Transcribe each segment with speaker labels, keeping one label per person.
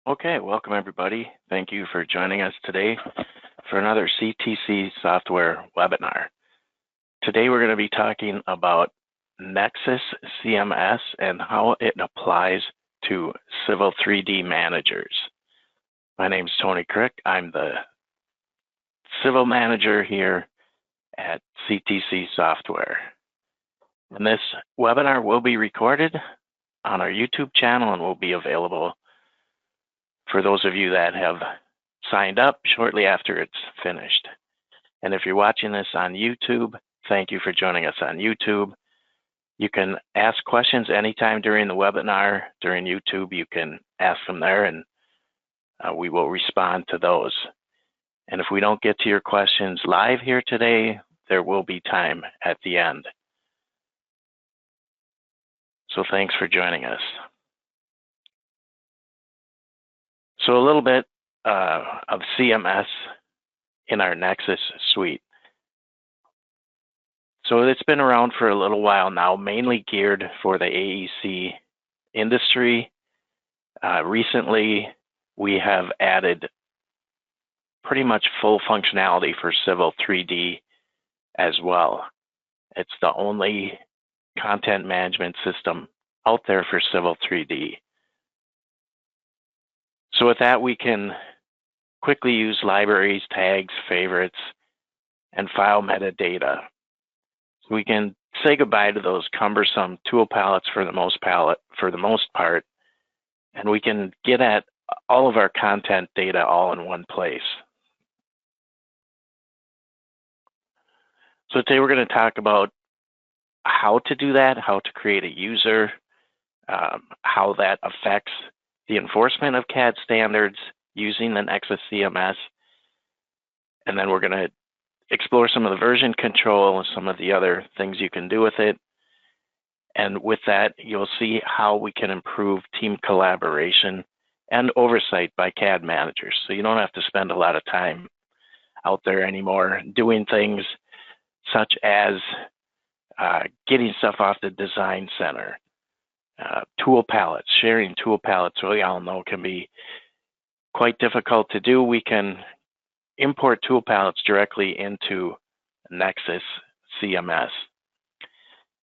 Speaker 1: Okay, welcome everybody. Thank you for joining us today for another CTC software webinar. Today we're going to be talking about Nexus CMS and how it applies to Civil 3D Managers. My name is Tony Crick. I'm the Civil Manager here at CTC Software. And this webinar will be recorded on our YouTube channel and will be available for those of you that have signed up shortly after it's finished. And if you're watching this on YouTube, thank you for joining us on YouTube. You can ask questions anytime during the webinar. During YouTube, you can ask them there and we will respond to those. And if we don't get to your questions live here today, there will be time at the end. So thanks for joining us. So a little bit of CMS in our Nexus suite. So it's been around for a little while now, mainly geared for the AEC industry. Recently, we have added pretty much full functionality for Civil 3D as well. It's the only content management system out there for Civil 3D. So with that, we can quickly use libraries, tags, favorites, and file metadata. So we can say goodbye to those cumbersome tool palettes for the most part, and we can get at all of our content data all in one place. So today we're going to talk about how to do that, how to create a user, how that affects the enforcement of CAD standards using the Nexus CMS. And then we're going to explore some of the version control and some of the other things you can do with it. And with that, you'll see how we can improve team collaboration and oversight by CAD managers. So you don't have to spend a lot of time out there anymore doing things such as getting stuff off the design center. Tool palettes, sharing tool palettes, we all know can be quite difficult to do. We can import tool palettes directly into Nexus CMS.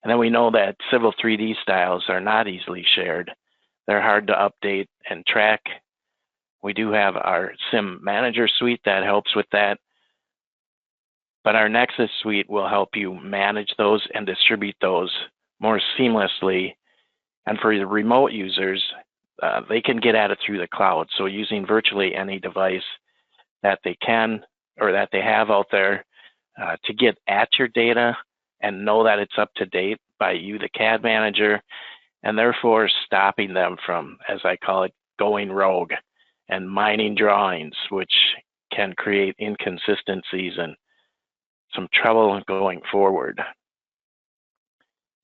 Speaker 1: And then we know that Civil 3D styles are not easily shared. They're hard to update and track. We do have our Sim Manager suite that helps with that. But our Nexus suite will help you manage those and distribute those more seamlessly. And for the remote users, they can get at it through the cloud. So using virtually any device that they can or that they have out there to get at your data and know that it's up to date by you, the CAD manager, and therefore stopping them from, as I call it, going rogue and mining drawings, which can create inconsistencies and some trouble going forward.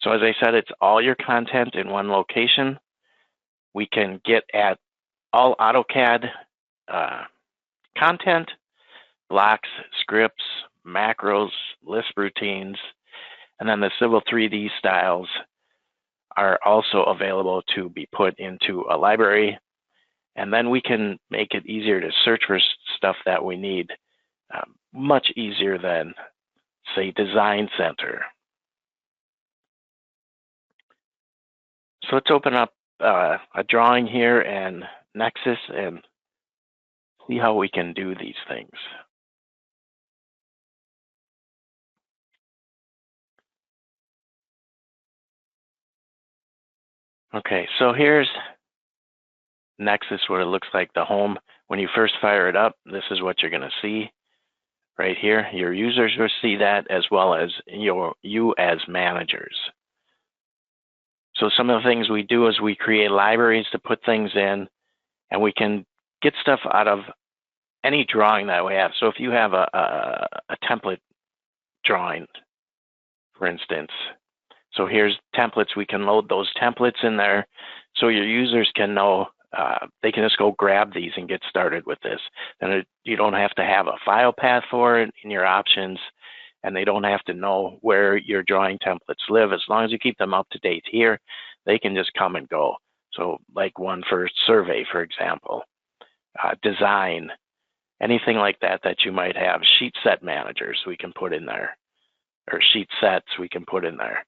Speaker 1: So as I said, it's all your content in one location. We can get at all AutoCAD content, blocks, scripts, macros, Lisp routines, and then the Civil 3D styles are also available to be put into a library. And then we can make it easier to search for stuff that we need, much easier than, say, Design Center. So let's open up a drawing here in Nexus and see how we can do these things. Okay, so here's Nexus, what it looks like, the home. When you first fire it up, this is what you're going to see right here. Your users will see that, as well as you as managers. So some of the things we do is we create libraries to put things in, and we can get stuff out of any drawing that we have. So if you have a template drawing, for instance, so here's templates, we can load those templates in there so your users can know, they can just go grab these and get started with this. And you don't have to have a file path for it in your options, and they don't have to know where your drawing templates live. As long as you keep them up to date here, they can just come and go. So like one for survey, for example. design, anything like that that you might have. Sheet set managers we can put in there, or sheet sets we can put in there.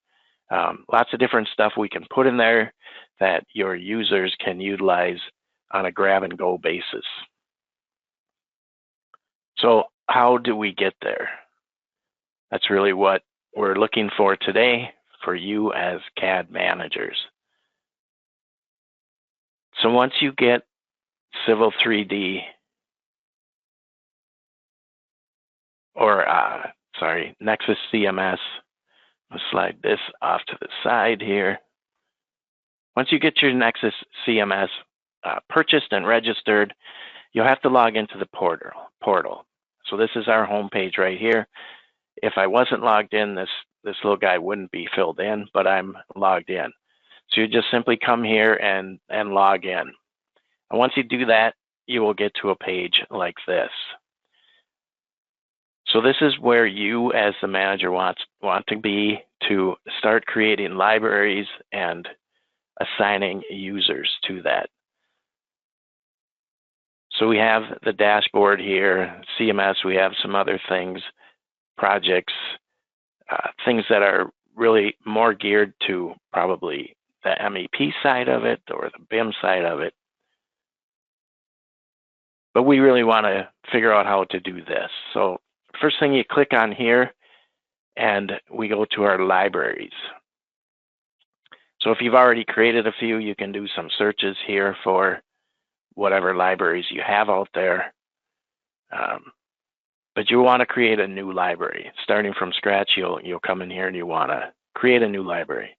Speaker 1: Lots of different stuff we can put in there that your users can utilize on a grab and go basis. So how do we get there? That's really what we're looking for today for you as CAD managers. So once you get Civil 3D, or Nexus CMS, I'll slide this off to the side here. Once you get your Nexus CMS purchased and registered, you'll have to log into the portal. So this is our home page right here. If I wasn't logged in, this little guy wouldn't be filled in, but I'm logged in. So you just simply come here and log in. And once you do that, you will get to a page like this. So this is where you as the manager want to be to start creating libraries and assigning users to that. So we have the dashboard here, CMS, we have some other things, projects, things that are really more geared to probably the MEP side of it or the BIM side of it. But we really want to figure out how to do this. So first thing, you click on here and we go to our libraries. So if you've already created a few, you can do some searches here for whatever libraries you have out there. But you want to create a new library. Starting from scratch, you'll come in here and you want to create a new library.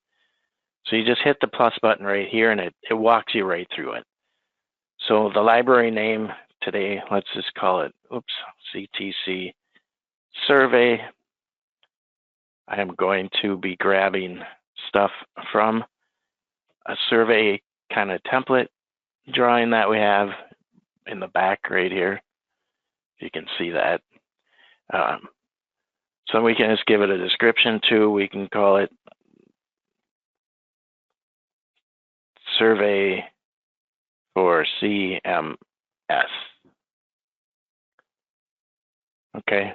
Speaker 1: So you just hit the plus button right here and it walks you right through it. So the library name today, let's just call it, CTC Survey. I am going to be grabbing stuff from a survey kind of template drawing that we have in the back right here. You can see that. So we can just give it a description too. We can call it Survey for CMS. Okay.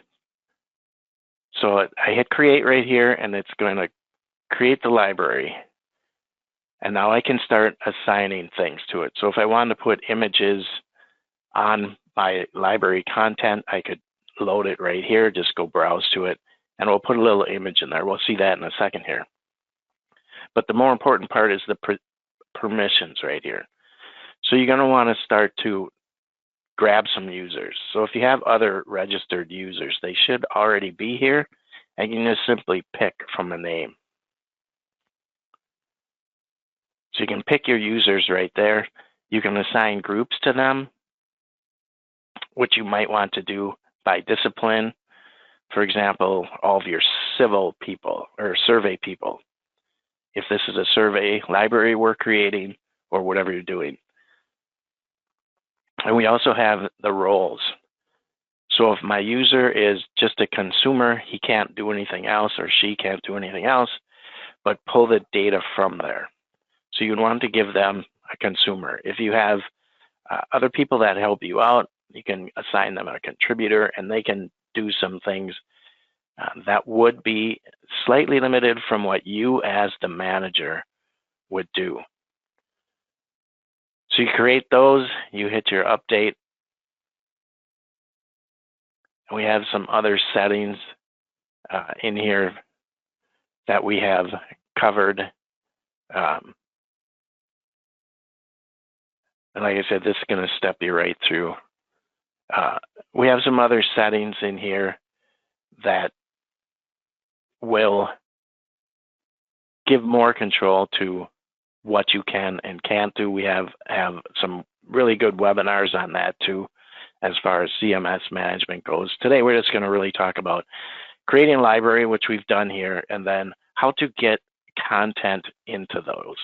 Speaker 1: So I hit create right here and it's going to create the library. And now I can start assigning things to it. So if I wanted to put images on my library content, I could load it right here, just go browse to it, and we'll put a little image in there. We'll see that in a second here. But the more important part is the permissions right here. So you're going to want to start to grab some users. So if you have other registered users, they should already be here, and you can just simply pick from a name. So you can pick your users right there. You can assign groups to them, which you might want to do by discipline. For example, all of your civil people or survey people. If this is a survey library we're creating or whatever you're doing. And we also have the roles. So if my user is just a consumer, he can't do anything else or she can't do anything else, but pull the data from there. So you'd want to give them a consumer. If you have other people that help you out, you can assign them a contributor and they can do some things that would be slightly limited from what you as the manager would do. So you create those, you hit your update. We have some other settings in here that we have covered. And like I said, this is going to step you right through. We have some other settings in here that will give more control to what you can and can't do. We have some really good webinars on that too, as far as CMS management goes. Today, we're just going to really talk about creating a library, which we've done here, and then how to get content into those.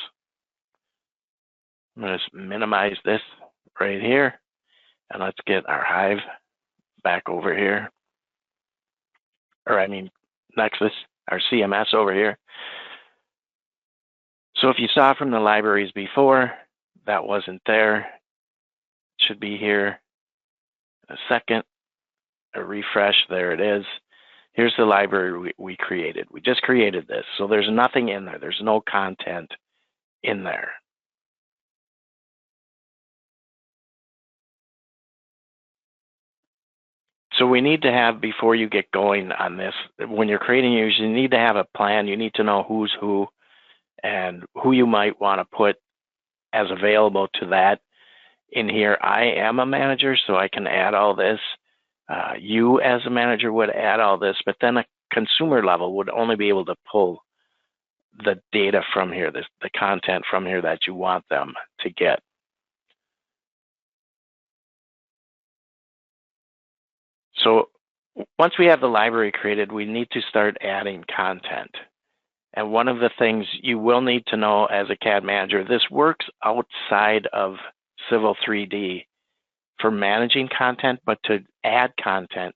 Speaker 1: I'm going to minimize this right here, and let's get our Hive back over here. Or I mean, Nexus, our CMS over here. So if you saw from the libraries before, that wasn't there. It should be here in a second. A refresh, there it is. Here's the library we created. We just created this, so there's nothing in there. There's no content in there. So we need to have, before you get going on this, when you're creating users, you need to have a plan. You need to know who's who and who you might want to put as available to that. In here, I am a manager, so I can add all this. You as a manager would add all this, but then a consumer level would only be able to pull the data from here, the content from here that you want them to get. So once we have the library created, we need to start adding content. And one of the things you will need to know as a CAD manager, this works outside of Civil 3D for managing content, but to add content,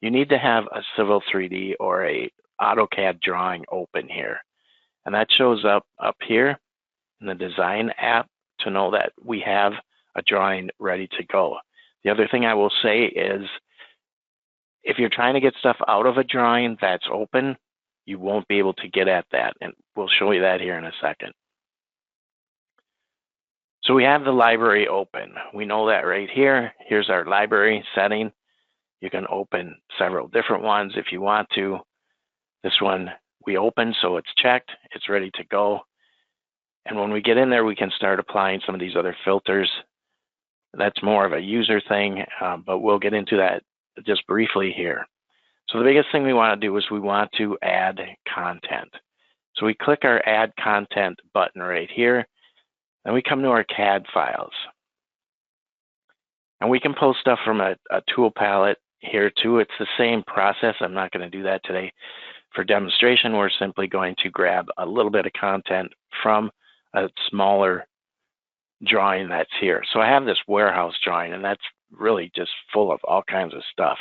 Speaker 1: you need to have a Civil 3D or a AutoCAD drawing open here. And that shows up here in the design app to know that we have a drawing ready to go. The other thing I will say is, if you're trying to get stuff out of a drawing that's open, you won't be able to get at that. And we'll show you that here in a second. So we have the library open. We know that right here. Here's our library setting. You can open several different ones if you want to. This one we open, so it's checked. It's ready to go. And when we get in there, we can start applying some of these other filters. That's more of a user thing, but we'll get into that just briefly here. So the biggest thing we want to do is we want to add content. So we click our Add Content button right here, and we come to our CAD files. And we can pull stuff from a tool palette here too. It's the same process. I'm not going to do that today. For demonstration, we're simply going to grab a little bit of content from a smaller drawing that's here. So I have this warehouse drawing, and that's really just full of all kinds of stuff.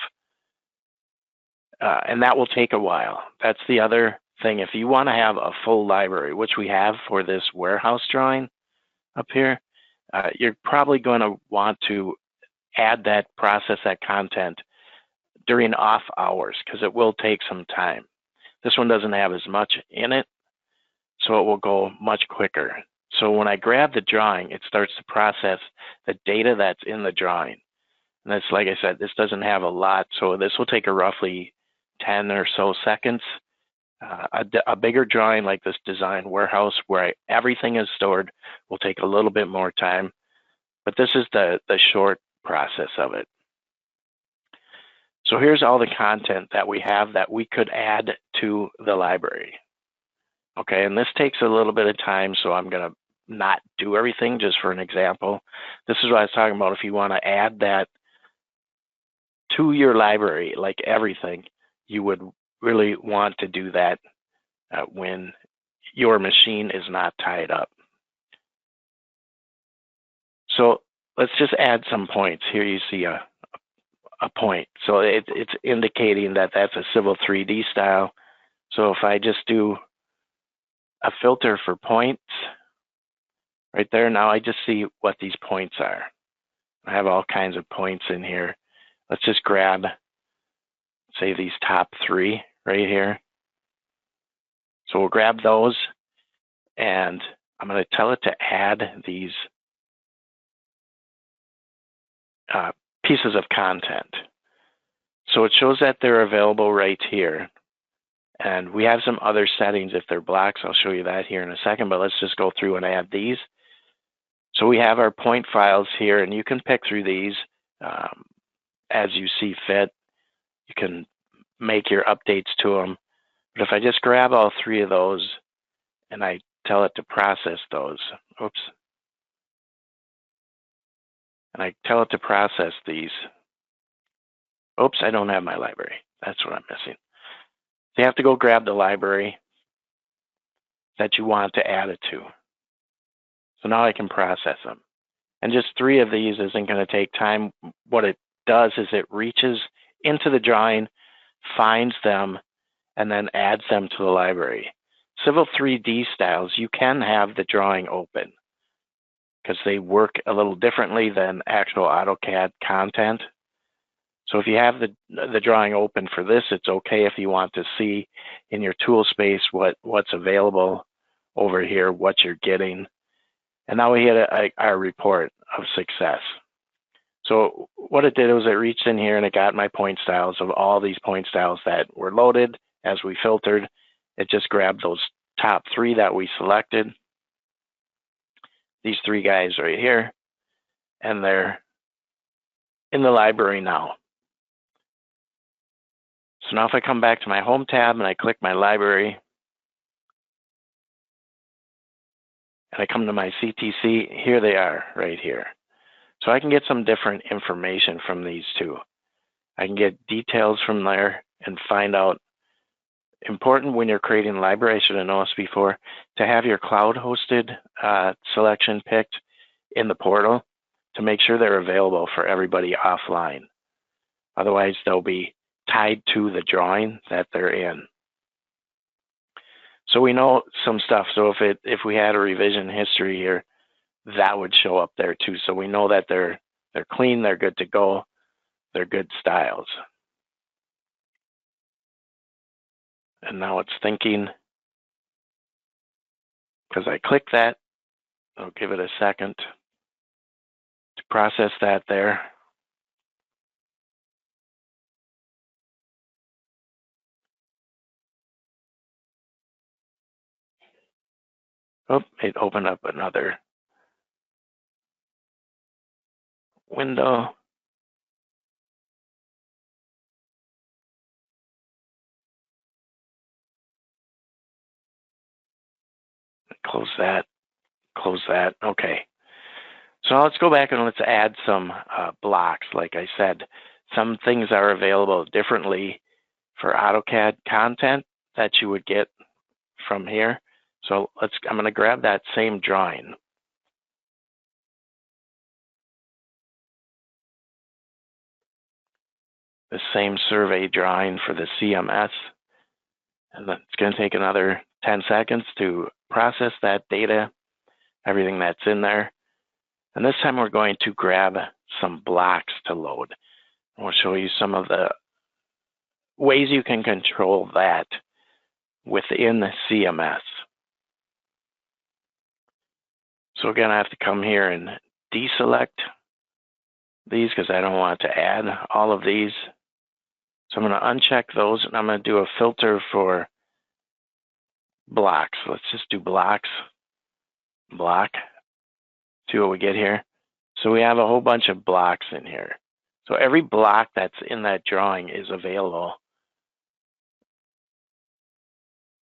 Speaker 1: And that will take a while. That's the other thing. If you want to have a full library, which we have for this warehouse drawing up here, you're probably going to want to add that, process that content during off hours, because it will take some time. This one doesn't have as much in it, so it will go much quicker. So when I grab the drawing, it starts to process the data that's in the drawing. And that's, like I said, this doesn't have a lot, so this will take a roughly 10 or so seconds. A bigger drawing like this design warehouse where everything is stored will take a little bit more time, but this is the short process of it. So here's all the content that we have that we could add to the library. Okay, and this takes a little bit of time, so I'm going to not do everything just for an example. This is what I was talking about. If you want to add that to your library, like everything, you would really want to do that when your machine is not tied up. So let's just add some points. Here you see a point. So it's indicating that that's a Civil 3D style. So if I just do a filter for points right there, now I just see what these points are. I have all kinds of points in here. Let's just grab, say, these top 3 right here. So we'll grab those, and I'm going to tell it to add these pieces of content. So it shows that they're available right here. And we have some other settings if they're blocks. I'll show you that here in a second, but let's just go through and add these. So we have our point files here, and you can pick through these as you see fit. You can make your updates to them. But if I just grab all 3 of those and I tell it to process those, oops, and I tell it to process these, oops, I don't have my library. That's what I'm missing. So you have to go grab the library that you want to add it to. So now I can process them. And just 3 of these isn't going to take time. What it does is it reaches into the drawing, finds them, and then adds them to the library. Civil 3D styles, you can have the drawing open. because they work a little differently than actual AutoCAD content. So if you have the drawing open for this, it's okay if you want to see in your tool space what's available over here, what you're getting. And now we hit our report of success. So what it did was it reached in here and it got my point styles of all these point styles that were loaded as we filtered. It just grabbed those top 3 that we selected. These 3 guys right here, and they're in the library now. So now if I come back to my home tab and I click my library, and I come to my CTC, here they are right here. So I can get some different information from these 2. I can get details from there and find out, important when you're creating a library, I should have known this before, to have your cloud hosted selection picked in the portal to make sure they're available for everybody offline. Otherwise, they'll be tied to the drawing that they're in. So we know some stuff. So if we had a revision history here, that would show up there too. So we know that they're clean, they're good to go, they're good styles. And now it's thinking, because I click that, I'll give it a second to process that there. Oh, it opened up another window. Close that, close that. Okay. So now let's go back and let's add some blocks. Like I said, some things are available differently for AutoCAD content that you would get from here. So I'm going to grab that same drawing. The same survey drawing for the CMS. And then it's going to take another 10 seconds to process that data, everything that's in there. And this time we're going to grab some blocks to load. We'll show you some of the ways you can control that within the CMS. So again, I have to come here and deselect these because I don't want to add all of these. So I'm going to uncheck those and I'm going to do a filter for blocks. Let's just do blocks, block, see what we get here. So we have a whole bunch of blocks in here. So every block that's in that drawing is available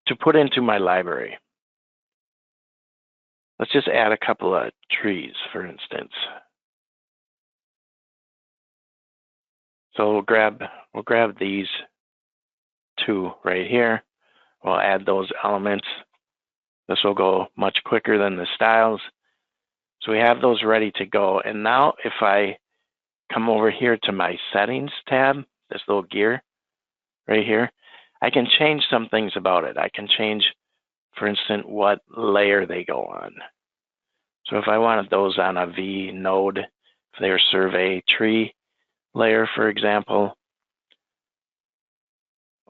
Speaker 1: to put into my library. Let's just add a couple of trees, for instance. So we'll grab these 2 right here. We'll add those elements. This will go much quicker than the styles. So we have those ready to go. And now if I come over here to my settings tab, this little gear right here, I can change some things about it. I can change, for instance, what layer they go on. So if I wanted those on a V node, if they're survey tree layer, for example,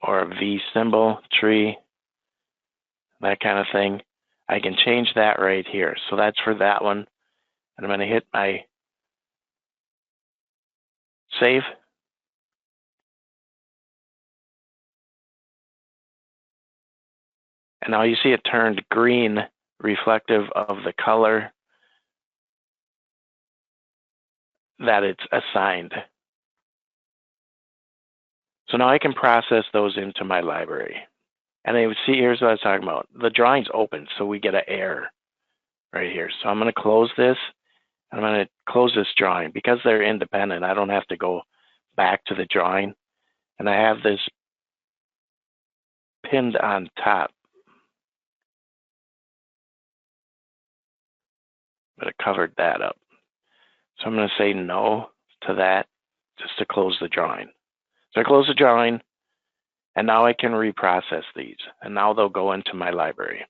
Speaker 1: or a V symbol tree, that kind of thing, I can change that right here. So that's for that one. And I'm going to hit my save. And now you see it turned green, reflective of the color that it's assigned. So now I can process those into my library. And you see, here's what I was talking about. The drawing's open, so we get an error right here. So I'm going to close this. I'm going to close this drawing. Because they're independent, I don't have to go back to the drawing. And I have this pinned on top. But I covered that up. So I'm going to say no to that just to close the drawing. So I close the drawing, and now I can reprocess these. And now they'll go into my library.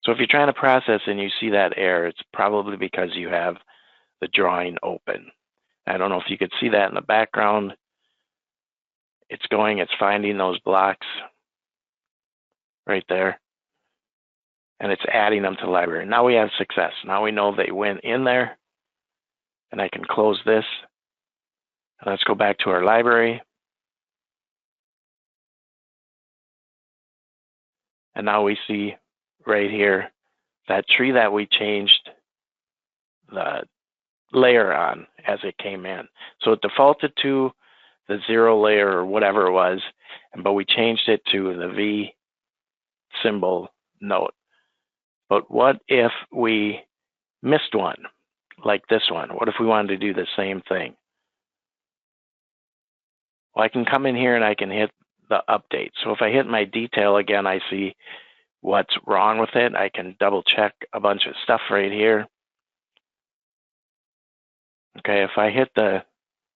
Speaker 1: So if you're trying to process and you see that error, it's probably because you have the drawing open. I don't know if you could see that in the background. It's finding those blocks right there, and it's adding them to the library. Now we have success. Now we know they went in there, and I can close this. And let's go back to our library. And now we see right here that tree that we changed the layer on as it came in. So it defaulted to the 0 layer or whatever it was, but we changed it to the V symbol note. But what if we missed one, like this one? What if we wanted to do the same thing? Well, I can come in here and I can hit the update. So if I hit my detail again, I see what's wrong with it. I can double check a bunch of stuff right here. Okay, if I hit the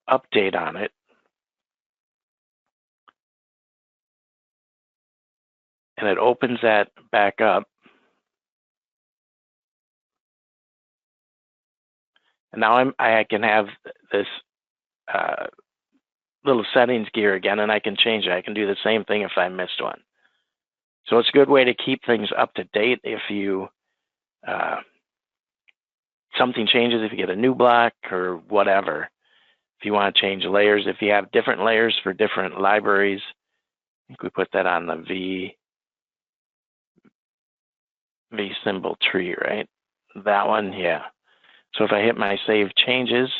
Speaker 1: update on it, and it opens that back up, and now I can have this little settings gear again, and I can change it. I can do the same thing if I missed one. So it's a good way to keep things up to date if you something changes, if you get a new block or whatever. If you want to change layers, if you have different layers for different libraries, I think we put that on the V symbol tree, right? That one, yeah. So if I hit my save changes,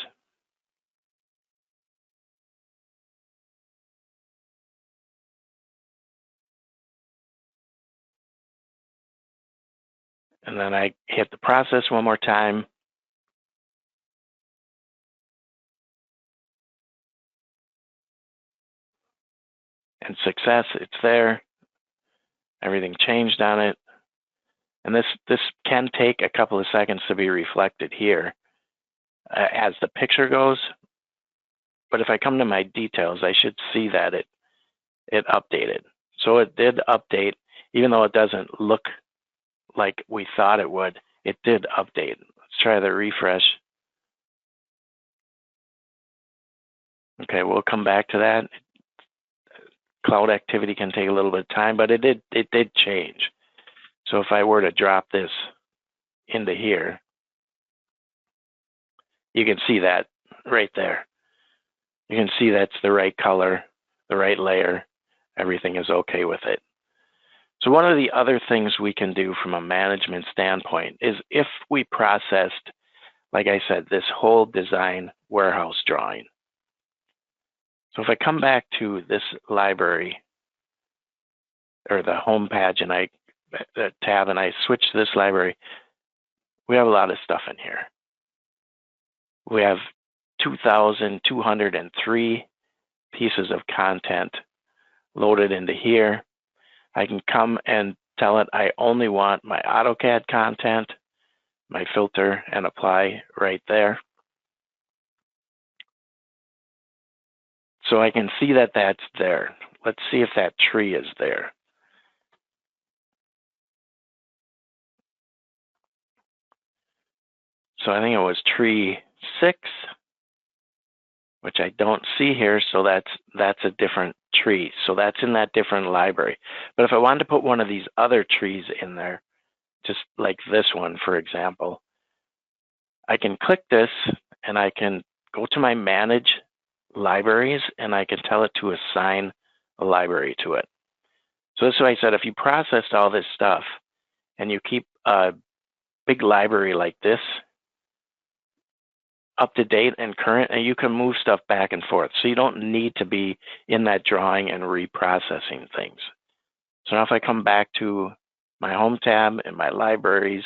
Speaker 1: and then I hit the process one more time, and success, it's there. Everything changed on it. And this can take a couple of seconds to be reflected here as the picture goes. But if I come to my details, I should see that it updated. So it did update, even though it doesn't look like we thought it would, it did update. Let's try the refresh. Okay, we'll come back to that. Cloud activity can take a little bit of time, but it did change. So if I were to drop this into here, you can see that right there. You can see that's the right color, the right layer, everything is okay with it. So one of the other things we can do from a management standpoint is if we processed, like I said, this whole design warehouse drawing. So if I come back to this library or the home page and tab and I switch to this library, we have a lot of stuff in here. We have 2,203 pieces of content loaded into here. I can come and tell it I only want my AutoCAD content, my filter, and apply right there. So I can see that that's there. Let's see if that tree is there. So I think it was tree 6, which I don't see here, so that's a different tree. So that's in that different library. But if I wanted to put one of these other trees in there, just like this one, for example, I can click this and I can go to my Manage Libraries and I can tell it to assign a library to it. So this is what I said, if you processed all this stuff and you keep a big library like this up to date and current, and you can move stuff back and forth. So you don't need to be in that drawing and reprocessing things. So now if I come back to my home tab and my libraries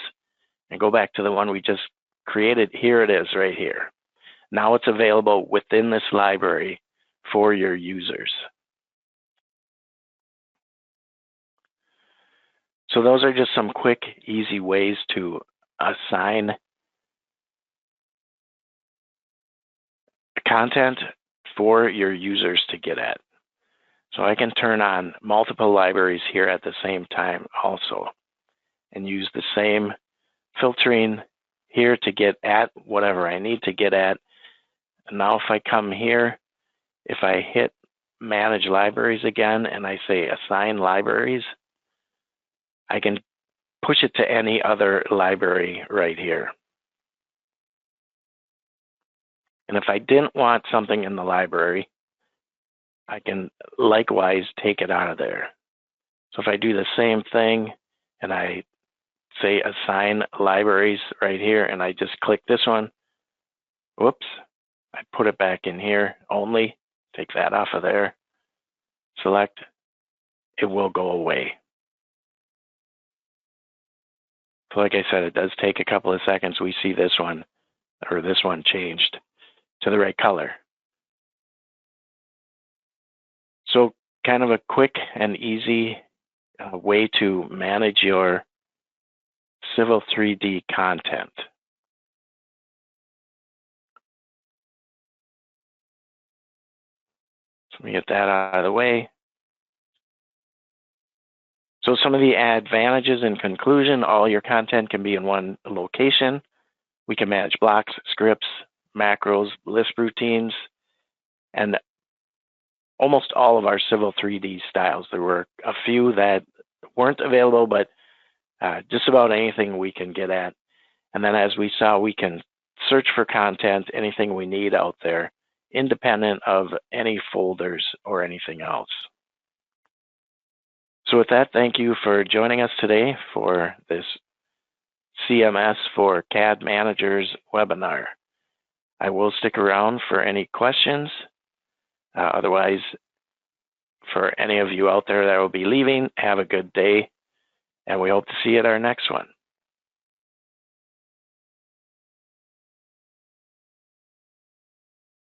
Speaker 1: and go back to the one we just created, here it is right here. Now it's available within this library for your users. So those are just some quick, easy ways to assign content for your users to get at. So I can turn on multiple libraries here at the same time also. and use the same filtering here to get at whatever I need to get at. And now if I come here, if I hit Manage Libraries again and I say Assign Libraries, I can push it to any other library right here. And if I didn't want something in the library, I can likewise take it out of there. So if I do the same thing and I say Assign Libraries right here and I just click this one, whoops, I put it back in here only, take that off of there, select, it will go away. So like I said, it does take a couple of seconds. We see this one, or this one changed to the right color. So kind of a quick and easy way to manage your Civil 3D content. So let me get that out of the way. So some of the advantages in conclusion, all your content can be in one location. We can manage blocks, scripts, macros, Lisp routines, and almost all of our Civil 3D styles. There were a few that weren't available, but just about anything we can get at. And then as we saw, we can search for content, anything we need out there, independent of any folders or anything else. So with that, thank you for joining us today for this CMS for CAD Managers webinar. I will stick around for any questions. Otherwise, for any of you out there that will be leaving, have a good day, and we hope to see you at our next one.